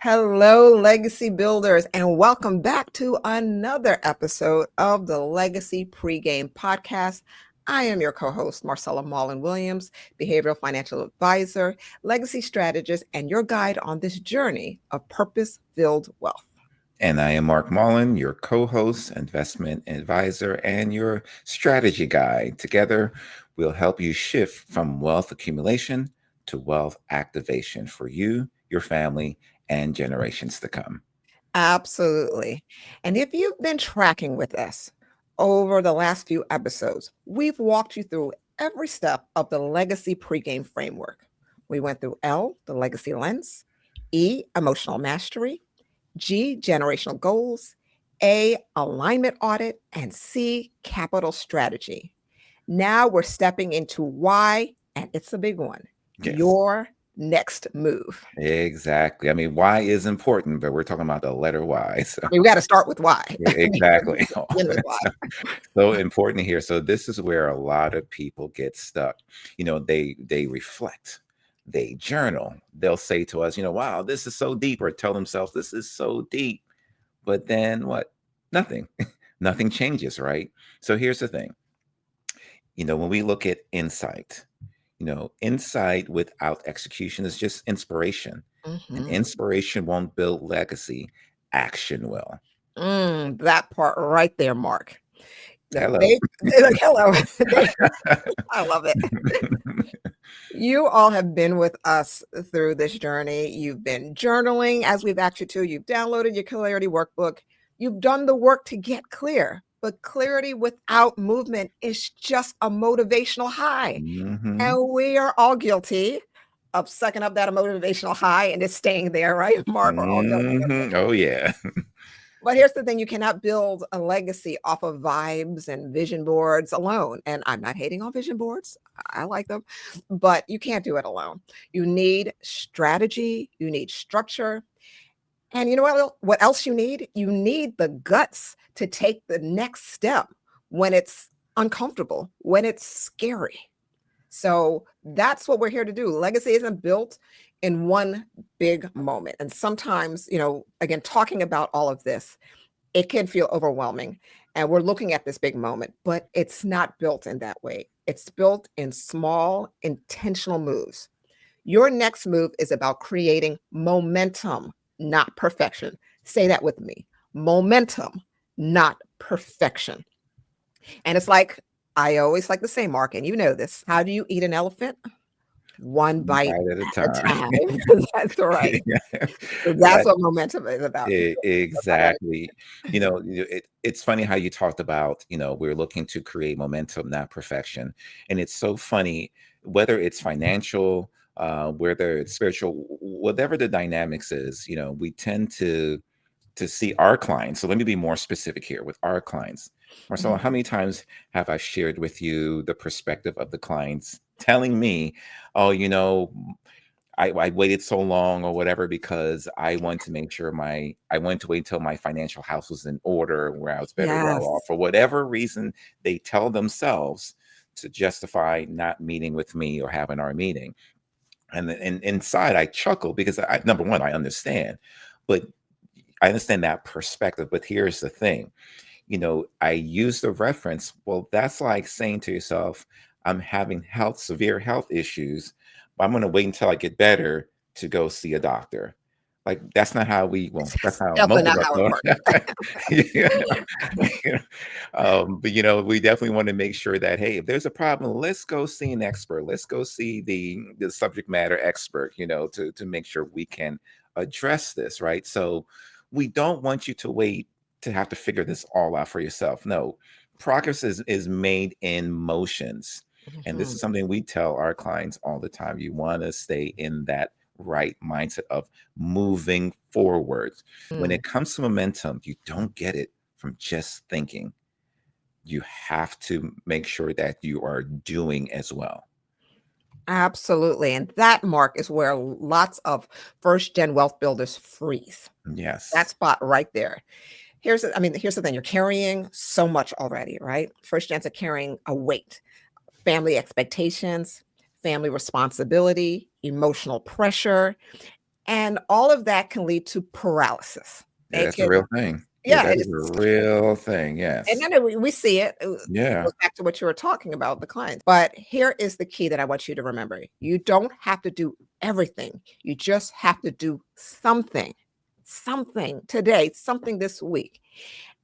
Hello, legacy builders, and welcome back to another episode of the Legacy Pregame Podcast. I am your co-host, Marcella Mollon-Williams, behavioral financial advisor, legacy strategist, and your guide on this journey of purpose-filled wealth. And I am Mark Mollon, your co host, investment advisor, and your strategy guide. Together, we'll help you shift from wealth accumulation to wealth activation for you, your family, and generations to come. Absolutely. And if you've been tracking with us over the last few episodes, we've walked you through every step of the Legacy Pregame Framework. We went through L, the legacy lens, E, emotional mastery, G, generational goals, A, alignment audit, and C, capital strategy. Now we're stepping into Y, and it's a big one, Yes, your next move. exactly. I mean, why is important, but we're talking about the letter Y. So, I mean, we got to start with why. exactly. Begin with why. So important here. So, this is where a lot of people get stuck. They reflect. They journal. They'll say to us, wow, this is so deep, or tell themselves, this is so deep. But then what? Nothing. Nothing changes, right? So here's the thing. When we look at insight, insight without execution is just inspiration. And Mhm. inspiration won't build legacy, action will. That part right there, Mark. Hello. They're like, hello. I love it. You all have been with us through this journey. You've been journaling as we've asked you to. You've downloaded your clarity workbook. You've done the work to get clear. But clarity without movement is just a motivational high. Hmm. And we are all guilty of sucking up that motivational high and just staying there, right, Mark? We're all guilty of it. Oh, yeah. But here's the thing, you cannot build a legacy off of vibes and vision boards alone. And I'm not hating on vision boards. I like them, but you can't do it alone. You need strategy, you need structure. And you know what else you need? You need the guts to take the next step when it's uncomfortable, when it's scary. So that's what we're here to do. Legacy isn't built in one big moment. And sometimes, again, talking about all of this, it can feel overwhelming. And we're looking at this big moment, but it's not built in that way. It's built in small, intentional moves. Your next move is about creating momentum, not perfection. Say that with me, momentum, not perfection. And it's like, I always like to say, Mark, and you know this, how do you eat an elephant? One bite Bite at a at a time. time. That's right. So that's Right. what momentum is about. That's how that Exactly. It's funny how you talked about, we're looking to create momentum, not perfection. And it's so funny, whether it's financial, whether it's spiritual, whatever the dynamics is, we tend to see our clients. So let me be more specific here with our clients. Marcella, Mhm. how many times have I shared with you the perspective of the clients telling me, oh, I waited so long or whatever because I want to make sure I wanted to wait until my financial house was in order where I was better well off. Yes. For whatever reason, they tell themselves to justify not meeting with me or having our meeting. And inside I chuckle because number one, I understand, but I understand that perspective. But here's the thing, I use the reference. Well, that's like saying to yourself, I'm having severe health issues, but I'm going to wait until I get better to go see a doctor. Like that's That's how definitely most of not us how it know. works. Yeah. Yeah. But we definitely want to make sure that, hey, if there's a problem, let's go see an expert. Let's go see the subject matter expert, to make sure we can address this, right? So we don't want you to wait to have to figure this all out for yourself. No, progress is made in motions. And this Mhm. is something we tell our clients all the time. You want to stay in that right mindset of moving forward. When Mm. it comes to momentum, you don't get it from just thinking. You have to make sure that you are doing as well. Absolutely. And that, Mark, is where lots of first gen wealth builders freeze. That Yes. spot right there. Here's the thing, you're carrying so much already, right? First gens are carrying a weight, family expectations, family responsibility, emotional pressure. And all of that can lead to paralysis. Yeah, It that's a can, real thing. Yeah, yeah, that is it's, a real thing. and Yes. then we see it. It Yeah. goes back to what you were talking about, the clients. But here is the key that I want you to remember. You don't have to do everything. You just have to do something, something today, something this week.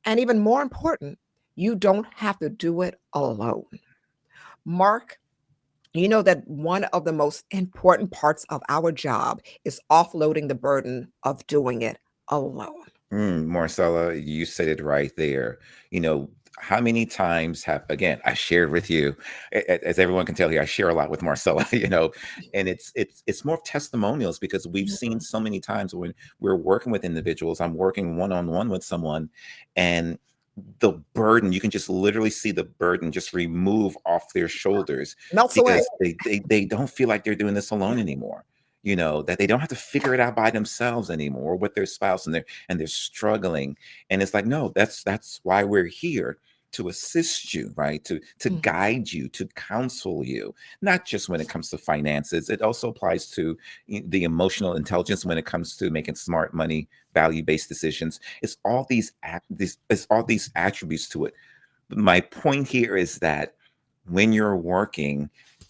And even more important, you don't have to do it alone. Mark, you know that one of the most important parts of our job is offloading the burden of doing it alone. Marcella, you said it right there. You know, how many times have, again, I shared with you, as everyone can tell here, I share a lot with Marcella, and it's more testimonials because we've seen Mhm. so many times when we're working with individuals, I'm working one-on-one with someone, and the burden, you can just literally see the burden just remove off their shoulders Melts away. because they don't feel like they're doing this alone anymore. That they don't have to figure it out by themselves anymore with their spouse, and they're struggling, and it's like, no, that's why we're here, to assist you, right, to Mhm. guide you, to counsel you, not just when it comes to finances. It also applies to the emotional intelligence when it comes to making smart money value-based decisions. It's all these attributes to it. But my point here is that when you're working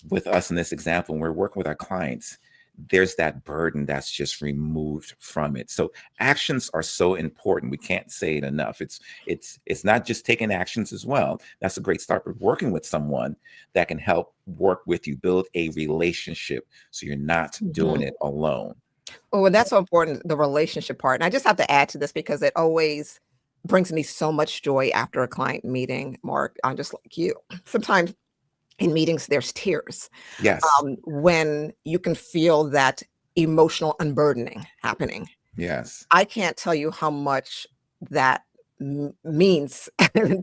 with us in this example, when we're working with our clients, there's that burden that's just removed from it. So actions are so important. We can't say it enough. It's not just taking actions as well. That's a great start, but working with someone that can help work with you, build a relationship so you're not doing Mhm. it alone. Oh, and that's so important, the relationship part. And I just have to add to this because it always brings me so much joy after a client meeting, Mark. I'm just like you. Sometimes in meetings, there's tears Yes. when you can feel that emotional unburdening happening. Yes. I can't tell you how much that means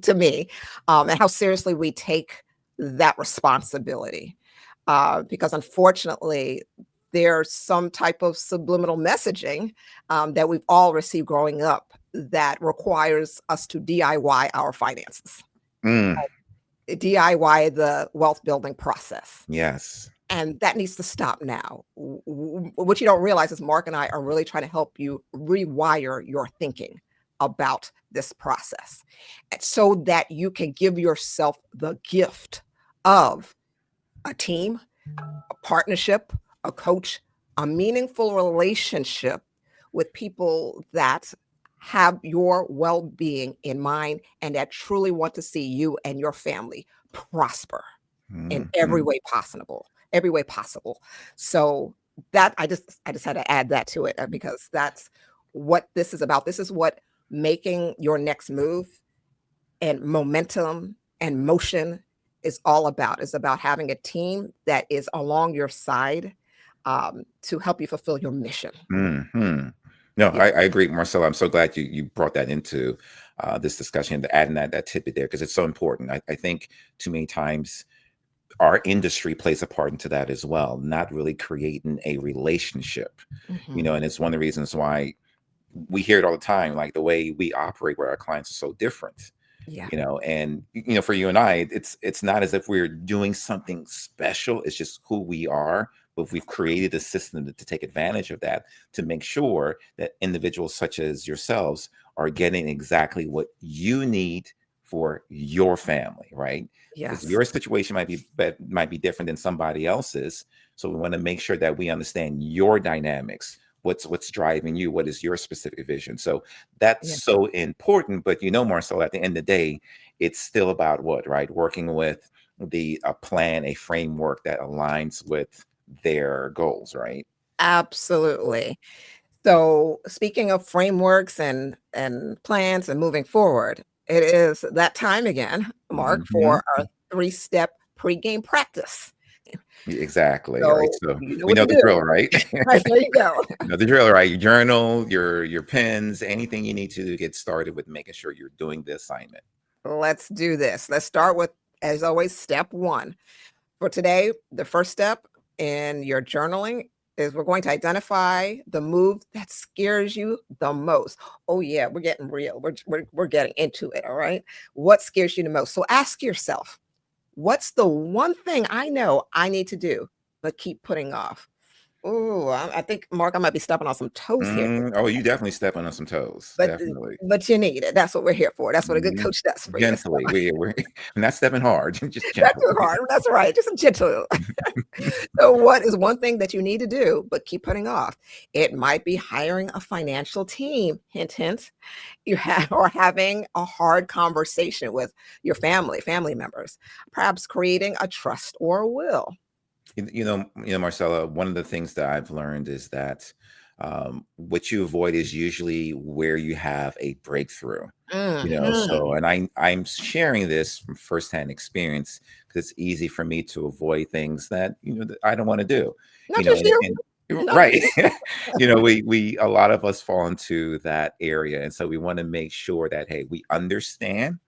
to me, and how seriously we take that responsibility. Because unfortunately, there's some type of subliminal messaging that we've all received growing up that requires us to DIY our finances, Mm, DIY the wealth building process. yes. And that needs to stop now. What you don't realize is Mark and I are really trying to help you rewire your thinking about this process, and so that you can give yourself the gift of a team, a partnership, a coach, a meaningful relationship with people that have your well being in mind and that truly want to see you and your family prosper in every Mhm. way possible, every way possible. So that I just had to add that to it because that's what this is about. This is what making your next move and momentum and motion is all about. It's about having a team that is along your side to help you fulfill your mission. Mhm. No, Yeah. I agree, Marcella. I'm so glad you brought that into this discussion, adding that tidbit there because it's so important. I think too many times our industry plays a part into that as well, not really creating a relationship, Mhm. and it's one of the reasons why we hear it all the time, like the way we operate with our clients is so different. Yeah. And for you and I, it's not as if we're doing something special. It's just who we are, but we've created a system to take advantage of that, to make sure that individuals such as yourselves are getting exactly what you need for your family, right? Because Yes. your situation might be different than somebody else's. So we want to make sure that we understand your dynamics, what's driving you, what is your specific vision. So that's Yeah. so important. But Marcel, at the end of the day, it's still about what, right? Working with a plan, a framework that aligns with their goals, right? Absolutely. So, speaking of frameworks and plans and moving forward, it is that time again, Mark, Mhm. for our three-step pregame practice. Exactly. Right. So, So you know we what know to the do. drill, right? Right, there you go. You know the drill, right? Your journal, your pens, anything you need to get started with making sure you're doing the assignment. Let's do this. Let's start with, as always, step one. For today, the first step in your journaling is we're going to identify the move that scares you the most. Oh, yeah, we're getting real. We're getting into it. All right. What scares you the most? So ask yourself, what's the one thing I know I need to do, but keep putting off? Ooh, I think, Mark, I might be stepping on some toes here. Oh, you definitely stepping on some toes. But Definitely. but you need it. That's what we're here for. That's what a good Mhm. coach does for you. So Gently. We're not stepping hard, just not too gently. hard. That's right. Just a gentle. So what is one thing that you need to do but keep putting off? It might be hiring a financial team. Hint, hint. You have or having a hard conversation with your family members. Perhaps creating a trust or a will. Marcella, one of the things that I've learned is that what you avoid is usually where you have a breakthrough. So, Mhm. and I'm sharing this from firsthand experience because it's easy for me to avoid things that that I don't want to do. Not just you. And Not right, just we a lot of us fall into that area, and so we want to make sure that hey, we understand.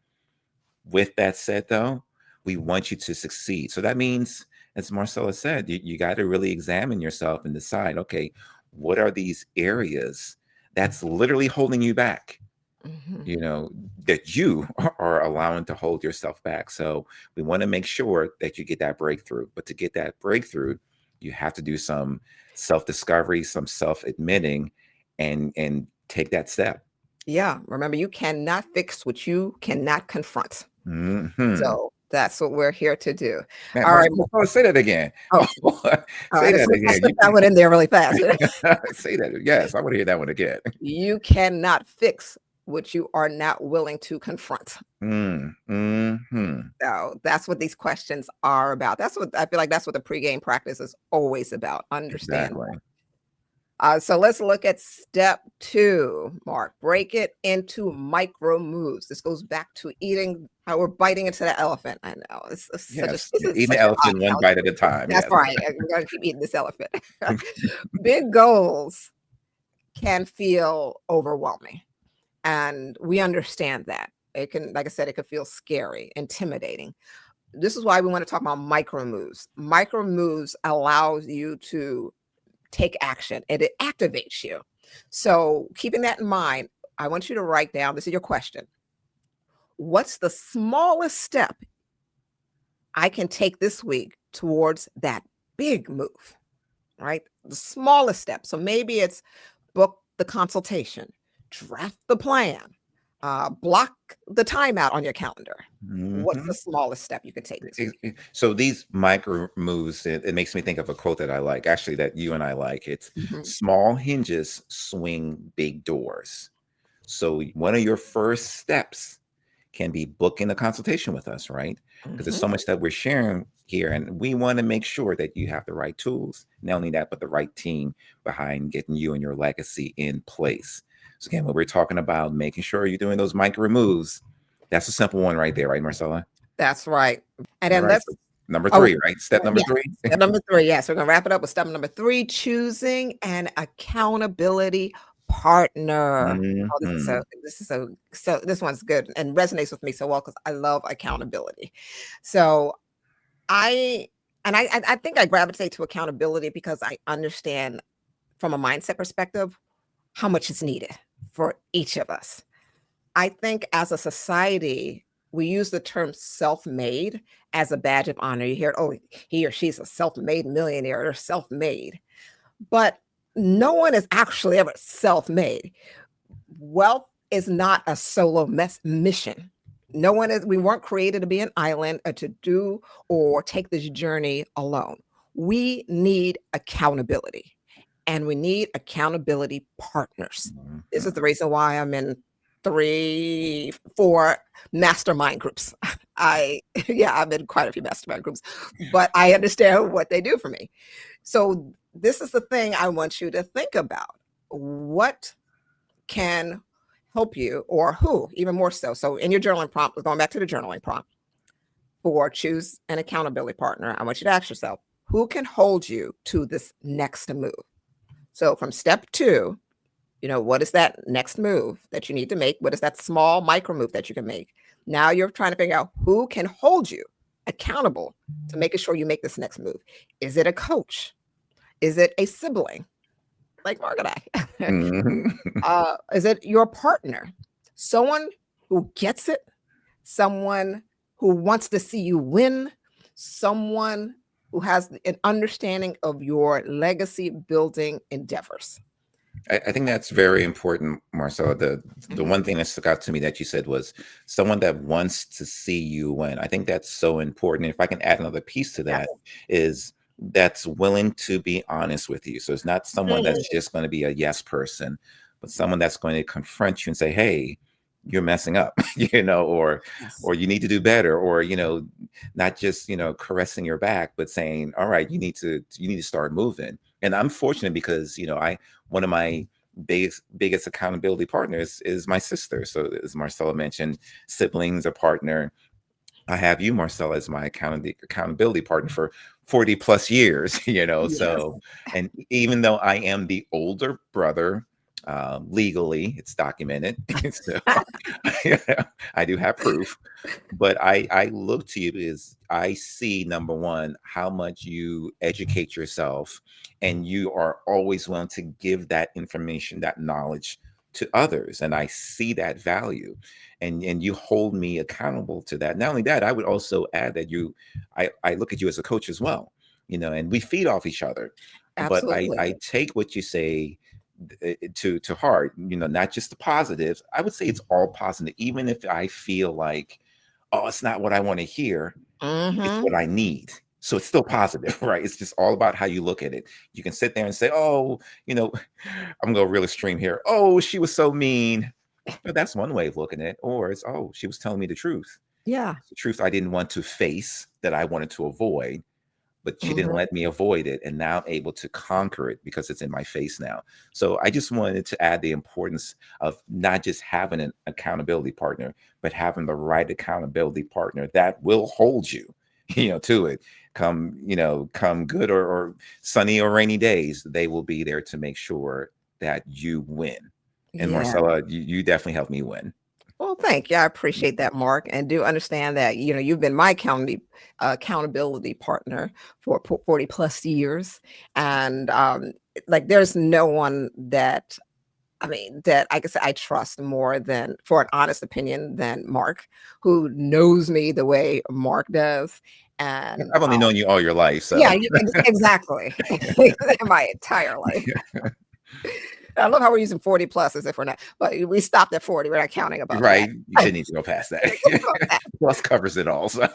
With that said, though, we want you to succeed. So that means, as Marcella said, you got to really examine yourself and decide, okay, what are these areas that's literally holding you back? Mhm. That you are allowing to hold yourself back. So we want to make sure that you get that breakthrough. But to get that breakthrough, you have to do some self-discovery, some self-admitting, and take that step. Yeah, remember, you cannot fix what you cannot confront. Hmm. So that's what we're here to do. Man, All right. Marcella, say that again. Oh, all Say right. that I again. slipped that one in there really fast. Say that. Yes, I want to hear that one again. You cannot fix what you are not willing to confront. Hmm. So that's what these questions are about. That's what I feel like that's what the pregame practice is always about. Understand. Exactly. So let's look at step 2, Mark. Break it into micro moves. This goes back to eating how we're biting into the elephant. I know. It's such a Yes. this is Eating such the an odd elephant one bite analogy. at a time. That's Yes. right. We're gonna keep eating this elephant. Big goals can feel overwhelming. And we understand that. It can, like I said, it could feel scary, intimidating. This is why we want to talk about micro moves. Micro moves allows you to take action and it activates you. So, keeping that in mind, I want you to write down this is your question. What's the smallest step I can take this week towards that big move? Right? The smallest step. So, maybe it's book the consultation, draft the plan, block the timeout on your calendar. What's the Hmm. smallest step you could take this week? So these micro moves, it makes me think of a quote that I like, actually, that you and I like. It's Mhm, small hinges swing big doors. So one of your first steps can be booking a consultation with us, right? Because there's mhm. so much that we're sharing here, and we want to make sure that you have the right tools. Not only that, but the right team behind getting you and your legacy in place. So again, when we're talking about making sure you're doing those micro moves, that's a simple one right there, right, Marcella? That's right. And All then right. let's So number oh, three, right? Step number yes. three. Step number 3, yes, we're gonna wrap it up with step number 3, choosing an accountability partner. Oh, Hmm. this one's good and resonates with me so well because I love accountability. So, I I think I gravitate to accountability because I understand from a mindset perspective how much is needed for each of us. I think as a society, we use the term self-made as a badge of honor. You hear, oh, he or she's a self-made millionaire or self-made, but no one is actually ever self-made. Wealth is not a solo mission. No one is, we weren't created to be an island or to do or take this journey alone. We need accountability and we need accountability partners. This is the Hmm. reason why I'm in 3, 4 mastermind groups. Yeah, I'm in quite a few mastermind groups, but I understand what they do for me. So this is the thing I want you to think about. What can help you or who even more so. So in your journaling prompt, going back to the journaling prompt for choose an accountability partner, I want you to ask yourself, who can hold you to this next move? So from step 2, what is that next move that you need to make? What is that small micro move that you can make? Now you're trying to figure out who can hold you accountable to making sure you make this next move. Is it a coach? Is it a sibling like Mark and I? Hmm. Is it your partner? Someone who gets it, someone who wants to see you win, someone who has an understanding of your legacy building endeavors. I think that's very important, Marcella. The Mhm. one thing that stuck out to me that you said was someone that wants to see you win. I think that's so important. If I can add another piece to Yes. that, is that's willing to be honest with you. So it's not someone Mhm. that's just going to be a yes person, but someone that's going to confront you and say, "Hey, you're messing up," Yes. or you need to do better, or not just caressing your back, but saying, "All right, you need to start moving." And I'm fortunate because I one of my biggest accountability partners is my sister. So as Marcella mentioned, siblings, a partner. I have you, Marcella, as my accountability partner for 40 plus years, Yes. so, and even though I am the older brother, legally, it's documented. So I do have proof, but I look to you because I see, number one, how much you educate yourself, and you are always willing to give that information, that knowledge to others, and I see that value, and you hold me accountable to that. Not only that, I would also add that I look at you as a coach as well, and we feed off each other. But Absolutely. I take what you say to heart, not just the positives. I would say it's all positive, even if I feel like, oh, it's not what I want to hear, it's Mhm. what I need. So it's still positive, right? It's just all about how you look at it. You can sit there and say, oh, I'm going to real extreme here. Oh, she was so mean. But that's one way of looking at it. Or it's, oh, she was telling me the truth. Yeah. It's the truth I didn't want to face, that I wanted to avoid, but she didn't Mhm. let me avoid it. And now I'm able to conquer it because it's in my face now. So I just wanted to add the importance of not just having an accountability partner, but having the right accountability partner that will hold you, to it. Come good or sunny or rainy days, they will be there to make sure that you win. And Yeah. Marcella, you definitely helped me win. Well, thank you. I appreciate that, Mark, and do understand that you've been my accountability partner for 40 plus years, and like there's no one that that I guess I trust more than for an honest opinion than Mark, who knows me the way Mark does, and I've only known you all your life, yeah, so exactly, my entire life. I love how we're using 40 plus as if we're not, but we stopped at 40. We're not counting above that. right, you didn't need to go past that. Plus covers it all. So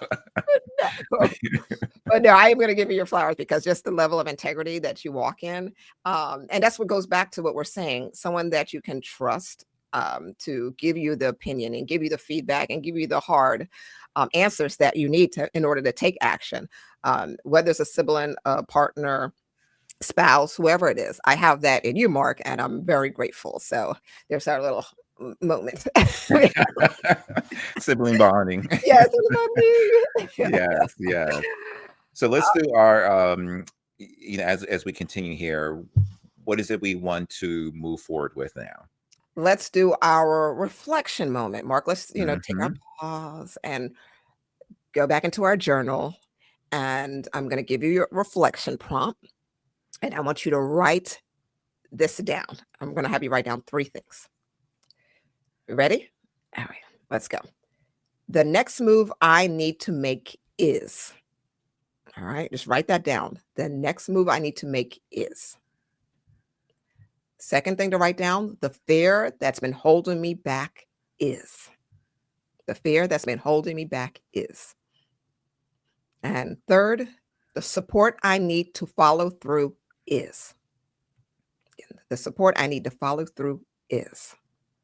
But no, I am gonna give you your flowers because just the level of integrity that you walk in, and that's what goes back to what we're saying, someone that you can trust, to give you the opinion and give you the feedback and give you the hard, answers that you need to in order to take action. Whether it's a sibling, a partner, spouse, whoever it is, I have that in you, Mark, and I'm very grateful. So there's our little moment. sibling bonding. Yes, it was about me. Yes, yes. So let's do our as we continue here, what is it we want to move forward with now? Let's do our reflection moment, Mark. Let's, take our Hmm. pause and go back into our journal. And I'm going to give you your reflection prompt. And I want you to write this down. I'm going to have you write down three things. You ready? All right, let's go. The next move I need to make is. All right, just write that down. The next move I need to make is. Second thing to write down, the fear that's been holding me back is. The fear that's been holding me back is. And third, the support I need to follow through is. The support I need to follow through is.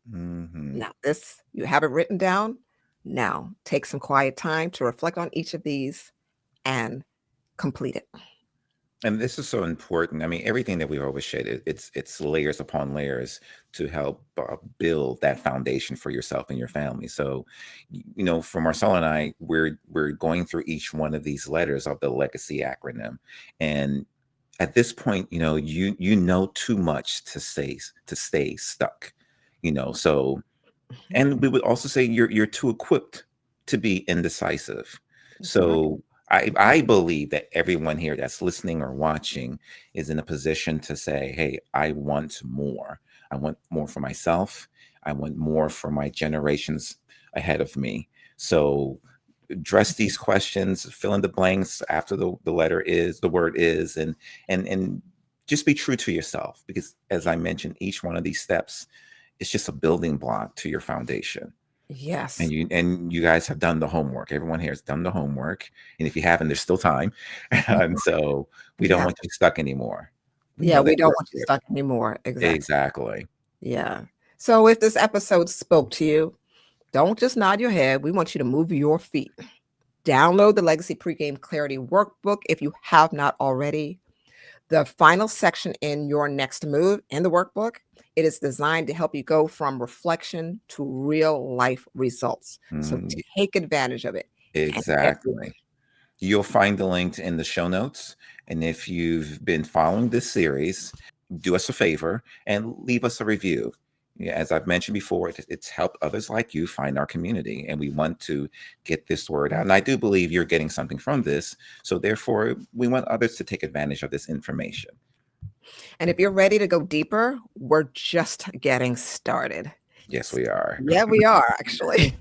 Hmm. Now, this, you have it written down. Now, take some quiet time to reflect on each of these and complete it. And this is so important. I mean, everything that we've always shared, it's layers upon layers to help build that foundation for yourself and your family. So, for Marcel and I, we're going through each one of these letters of the legacy acronym, and at this point, you know too much to stay stuck. So, Mhm. and we would also say you're too equipped to be indecisive. That's right. So I believe that everyone here that's listening or watching is in a position to say, hey, I want more. I want more for myself. I want more for my generations ahead of me. So Address these questions, fill in the blanks after the letter is, the word is, and just be true to yourself, because as I mentioned, each one of these steps is just a building block to your foundation. Yes. And you guys have done the homework. Everyone here has done the homework. And if you haven't, there's still time. And so we don't Yeah. want you stuck anymore. We Yeah, know we that don't you're want you equipped. stuck anymore. Exactly. Exactly. Yeah. So if this episode spoke to you, don't just nod your head. We want you to move your feet. Download the Legacy Pregame Clarity Workbook if you have not already. The final section in your next move in the workbook, it is designed to help you go from reflection to real life results. So Mm, take advantage of it. And everyone. exactly. You'll find the link in the show notes. And if you've been following this series, do us a favor and leave us a review. Yeah, as I've mentioned before, it's helped others like you find our community, and we want to get this word out. And I do believe you're getting something from this. So, therefore, we want others to take advantage of this information. And if you're ready to go deeper, we're just getting started. Yes, we are. Yeah, we are actually.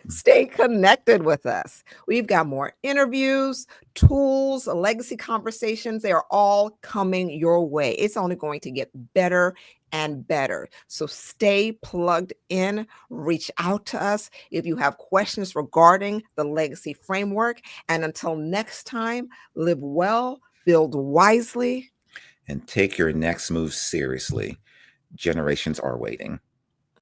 Stay connected with us. We've got more interviews, tools, legacy conversations. They are all coming your way. It's only going to get better and better. So stay plugged in, reach out to us if you have questions regarding the legacy framework. And until next time, live well, build wisely. And take your next move seriously. Generations are waiting.